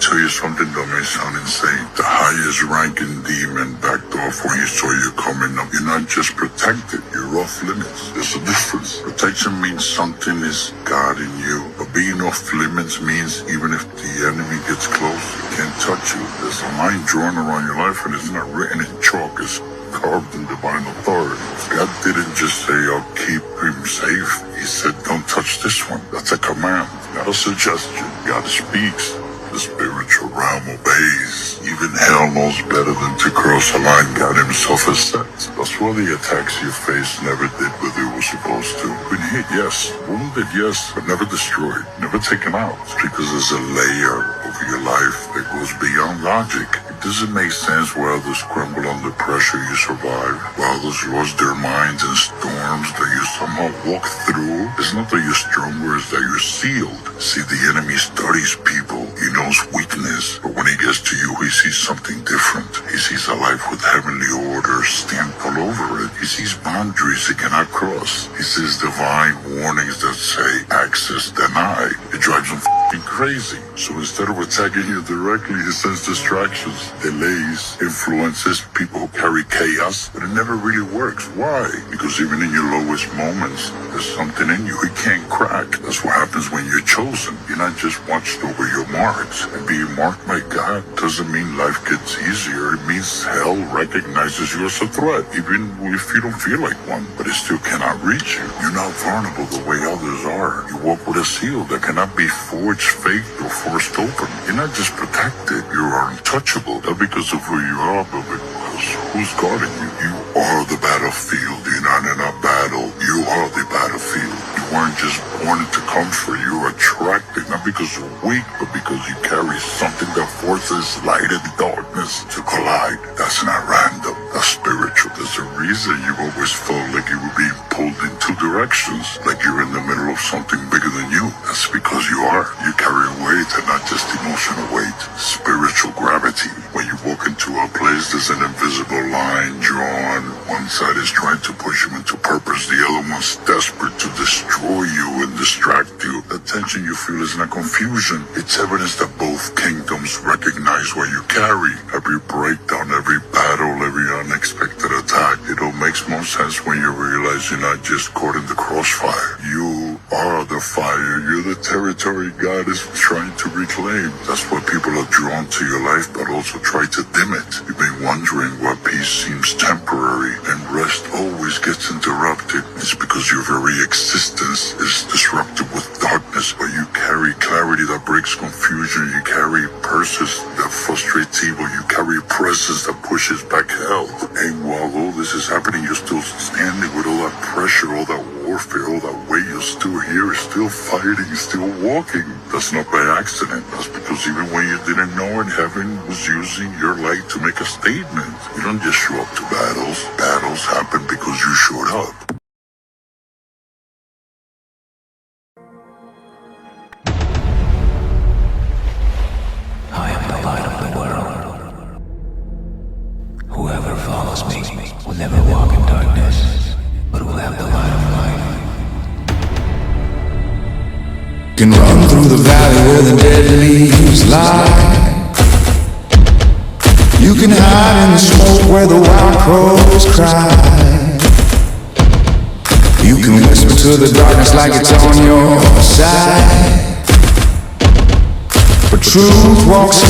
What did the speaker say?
tell you something that may sound insane. The highest ranking demon backed off when he saw you coming up. You're not just protected, you're off limits. There's a difference. Protection means something is guarding you, but being off limits means even if the enemy gets close, he can't touch you. There's a line drawn around your life and it's not written in chalk, it's carved in divine authority. God didn't just say, I'll keep him safe. He said, don't touch this one. That's a command, not a suggestion. God speaks. The spiritual realm obeys. Even hell knows better than to cross a line God himself has set. That's why the attacks you face never did what they were supposed to. Been hit, yes. Wounded, yes. But never destroyed. Never taken out. It's because there's a layer over your life that goes beyond logic. It doesn't make sense why others crumble under pressure you survive, while others lost their minds in storms that you somehow walk through. It's not that you're stronger, it's that you're sealed. See, the enemy studies people. He knows weakness, but when he gets to you, he sees something different. He sees a life with heavenly order stamped all over it. He sees boundaries he cannot cross. He sees divine warnings that say, access denied. It drives him crazy. So instead of attacking you directly, he sends distractions, delays, influences, people who carry chaos, but it never really works. Why? Because even in your lowest moments, there's something in you he can't crack. That's what happens when you're chosen. You're not just watched over your marks. And being marked by God doesn't mean life gets easier. It means hell recognizes you as a threat, even if you don't feel like one, but it still cannot reach you. You're not vulnerable the way others are. You walk with a seal that cannot be forged, faked, or forced open. You're not just protected, you are untouchable. Not because of who you are, but because who's guarding you. You are the battlefield. You're not in a battle. You are the battlefield. You weren't just born into comfort. You are attracted, not because you're weak, but because you carry something that forces light and darkness to collide. That's not random. That's spiritual. There's a reason you always felt like you were being pulled in two directions, like you're in the middle of something bigger than you. That's because you are. You carry a weight and not just emotional weight. Spiritual gravity. When you walk into a place, there's an invisible line drawn. One side is trying to push you into purpose. The other one's desperate to destroy you and distract you. The tension you feel is not confusion. It's evidence that both kingdoms recognize what you carry. Every breakdown, every battle, every unexpected attack. It all makes more sense when you realize you're not just caught in the crossfire. You are the fire. You're the territory God is trying to reclaim. That's why people are drawn to your life, but also try to dim it. You've been wondering why peace seems temporary and rest always gets interrupted. It's because your very existence is disrupted with darkness, but you carry clarity that breaks confusion. You carry purses that frustrates evil. You carry presence that pushes back hell. And while all this is happening, you're still standing with all that pressure, all that warfare, all that weight. You're still here, still fighting, still walking. That's not by accident. That's because even when you didn't know it, heaven was using your light to make a statement. You don't just show up to battles. Battles happen because you showed up. I am the light of the world. Whoever follows me will never walk in darkness, but will have the light of life. You can run through the valley where the dead leaves lie. You can hide in the smoke where the wild crows cry. You can whisper to the darkness like it's on your side. But truth walks